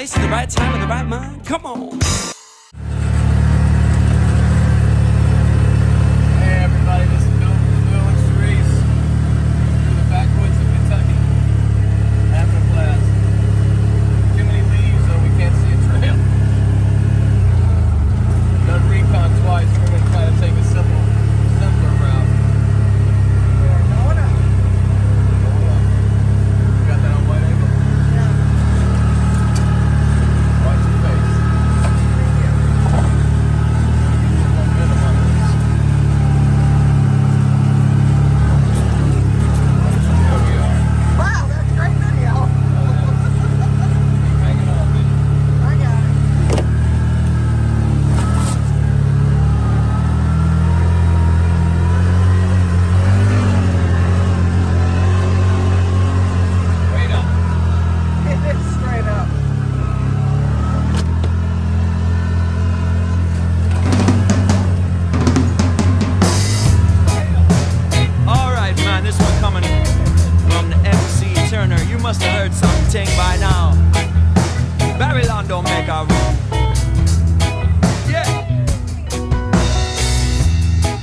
place at the right time in the right mind? Come on. Hey everybody, this is Ville and Charisse through the backwoods of Kentucky. Having a blast. Too many leaves, so we can't see a trail. Done recon twice. We're going to try to take a simpler route. Going up. You got that on wide angle? Yeah. Watch your face. Momentum on this. There we are. Wow, that's a great video. Keep hanging on, baby. I got it. Straight up. It is straight up. Alright, man, this one coming from the MC Turner. You must have heard something by now. Babylon don't make our rule. Yeah.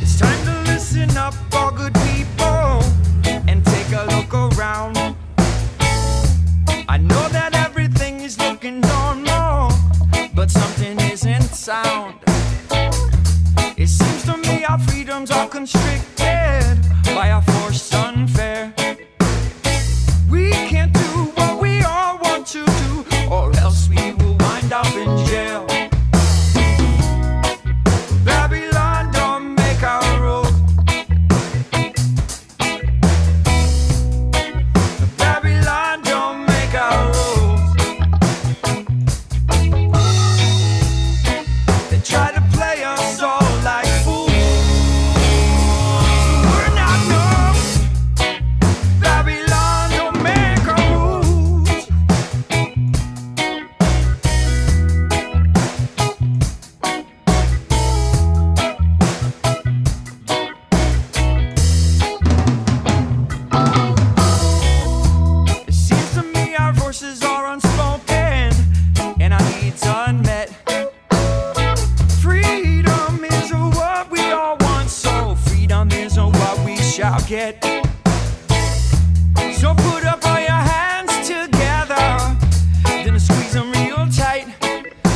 It's time to listen up, all good people, and take a look around. I know that everything is looking normal, but something isn't sound. It seems to me our freedoms are constricted by a force unfair. We can't do what we all want to do, or else we will wind up in jail. Babylon don't make our rules. Babylon don't make our rules. They try to play us all like fools. We're not dumb. Babylon don't make our rules. It seems to me our voices are unspoken and our needs unmet. Freedom is what we all want, so freedom is what we shall get. So put up all your hands together, then squeeze them real tight.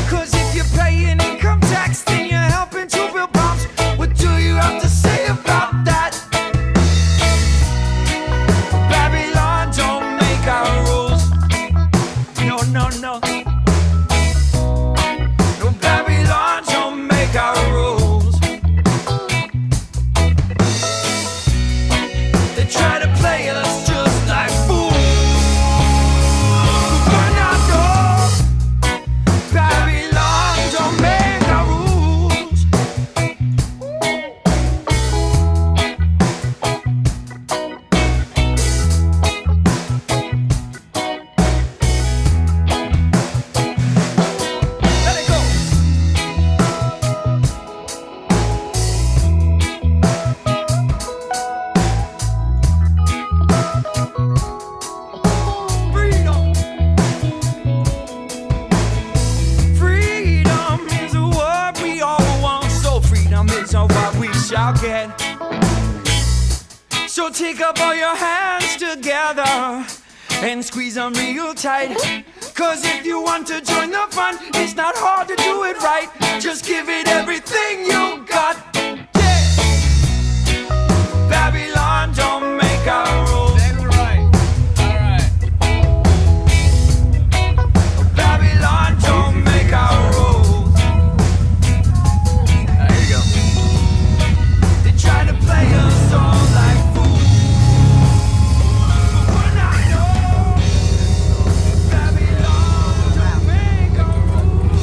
Cause if you're paying income tax, then you're helping to build bombs. What do you have to say about that? Babylon don't make our rules. No, no, no. No, Babylon don't make our rules. They try to play us just like fools. We're not dumb. Babylon don't make our rules. Let it go. Freedom. Freedom is what we all want, so freedom is what we shall get. So take up all your hands together and squeeze them real tight. Cause if you want to join the fun, it's not hard to do it right. Just give it everything you got. Yeah. Babylon don't make our rules. That's right. Alright. Babylon don't make our rules. There you go. They try to play us all like fools. But we're not dumb. Babylon don't make our rules.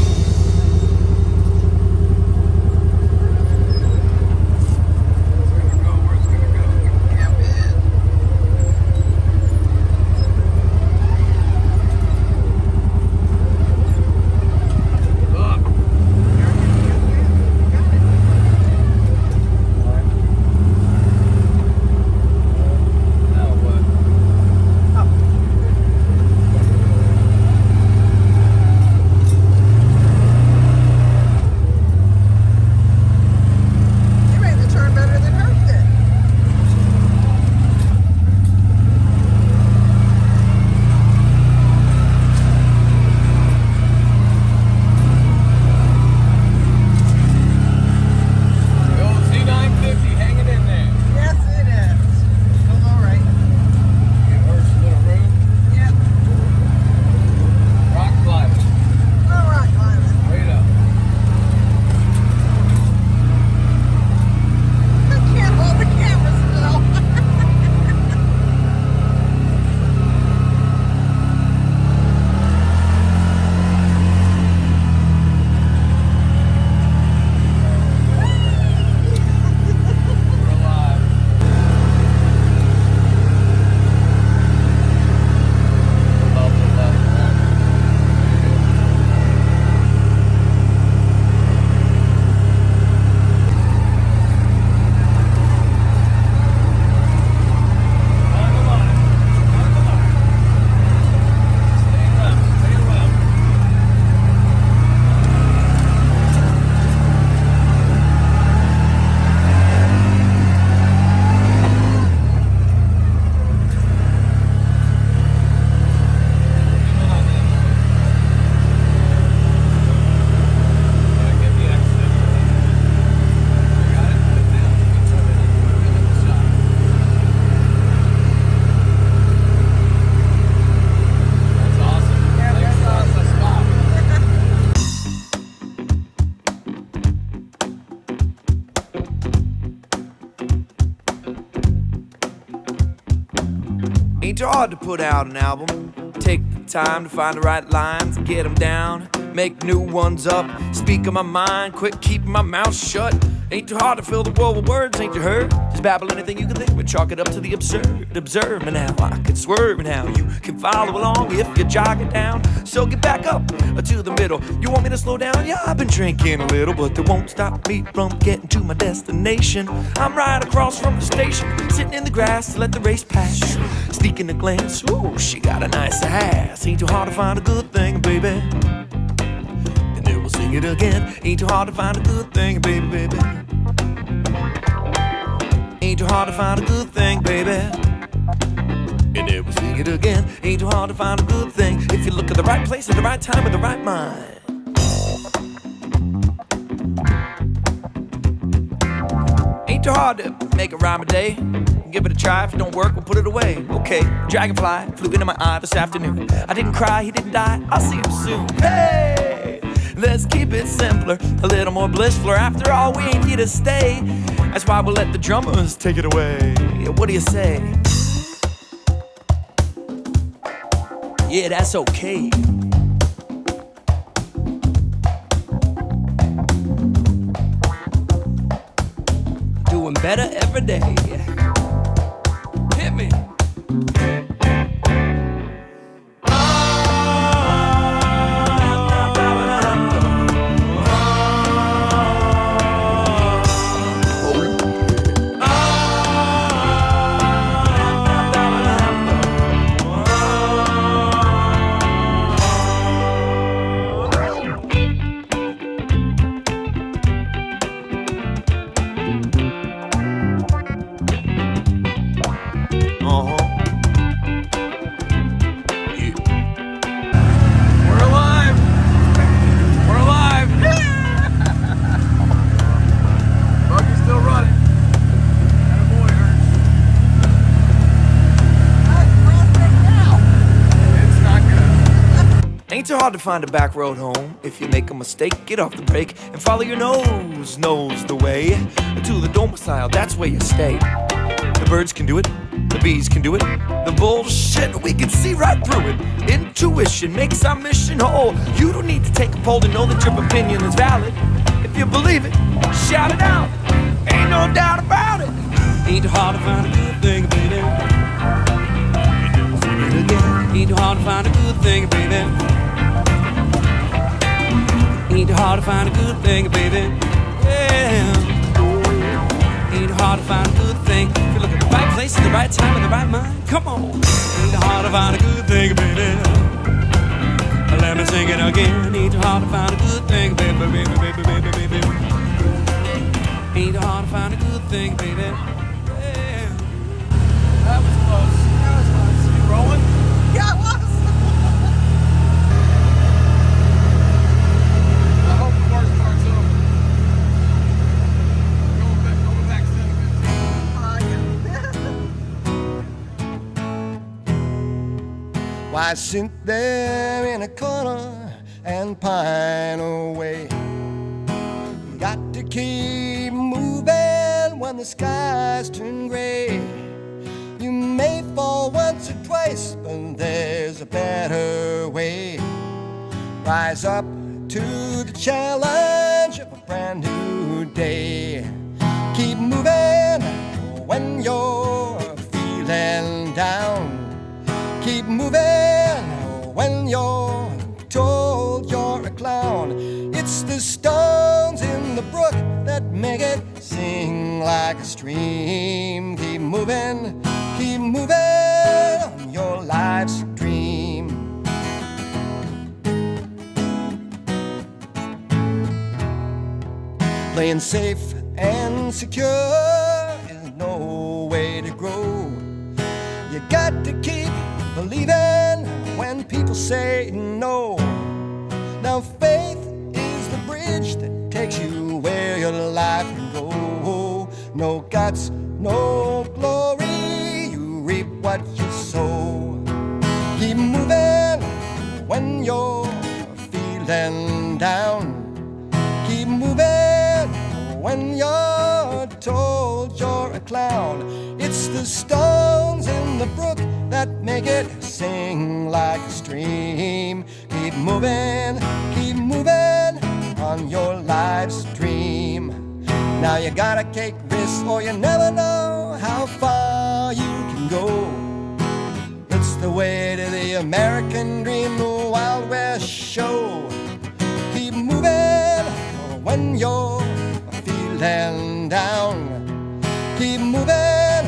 Ain't too hard to put out an album. Take the time to find the right lines, get them down, make new ones up, speak on my mind, quit keeping my mouth shut. Ain't too hard to fill the world with words, ain't you heard? Just babble anything you can think of and chalk it up to the absurd. Observe me now, I can swerve and how you can follow along if you jog it down. So get back up to the middle. You want me to slow down? Yeah, I've been drinking a little, but that won't stop me from getting to my destination. I'm right across from the station, sitting in the grass to let the race pass. Sneaking a glance, ooh, she got a nice ass. Ain't too hard to find a good thing, baby. And then we'll sing it again. Ain't too hard to find a good thing, baby, baby. Ain't too hard to find a good thing, baby. And then we'll sing it again. Ain't too hard to find a good thing if you look at the right place at the right time with the right mind. Ain't too hard to make a rhyme a day. Give it a try, if it don't work, we'll put it away. Okay, dragonfly flew into my eye this afternoon. I didn't cry, he didn't die, I'll see him soon. Hey, let's keep it simpler, a little more blissful. After all, we ain't here to stay. That's why we'll let the drummers take it away. Yeah, what do you say? Yeah, that's okay. Doing better every day. Hit me. Ain't too hard to find a back road home. If you make a mistake, get off the brake and follow your nose, knows the way to the domicile, that's where you stay. The birds can do it, the bees can do it, the bullshit, we can see right through it. Intuition makes our mission whole. You don't need to take a poll to know that your opinion is valid. If you believe it, shout it out, ain't no doubt about it. Ain't too hard to find a good thing, baby. Sing it again. Ain't too hard to find a good thing, baby. Ain't too hard to find a good thing, baby. Yeah. Ain't too hard to find a good thing if you look at the right place at the right time in the right mind. Come on. Ain't too hard to find a good thing, baby. Let me sing it again. Ain't too hard to find a good thing, baby, baby, baby, baby, baby. Ain't too hard to find a good thing, baby. Yeah. That was close. That was close. You rolling? Yeah, it was. I hope the worst part's over. Going back Why sit there in a corner and pine away? Got to keep moving when the skies turn gray. You may fall once or twice, but there's a better way. Rise up to the challenge of a brand new day. Keep moving when you're feeling down. Keep moving when you're told you're a clown. It's the stones in the brook that make it sing like a stream. Keep moving on your life's dream. Playing safe and secure is no way to grow. You got to keep believing when people say no. Now faith is the bridge that takes you where your life can go. No guts, no glory, you reap what you sow. Keep moving when you're feeling down. Keep moving when you're told you're a clown. It's the stones in the brook that make it sing like a stream. Keep moving on your life's dream. Now you gotta take risks or you never know how far you can go. It's the way to the American dream, the Wild West show. Keep moving when you're feeling down. Keep moving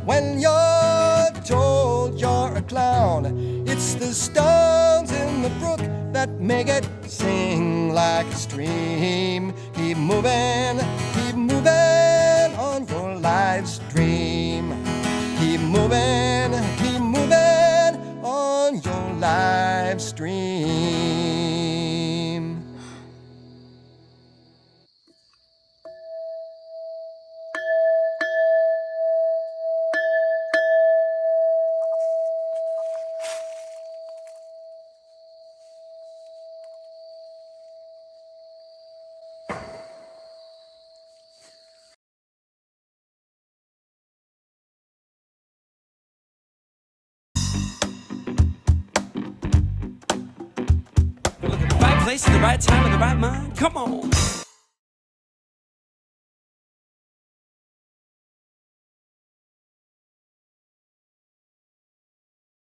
when you're told you're a clown. It's the stones in the brook that make it sing like a stream. Keep moving on your life's dream. Keep moving on your life's dream. Look at the right place at the right time in the right mind. Come on.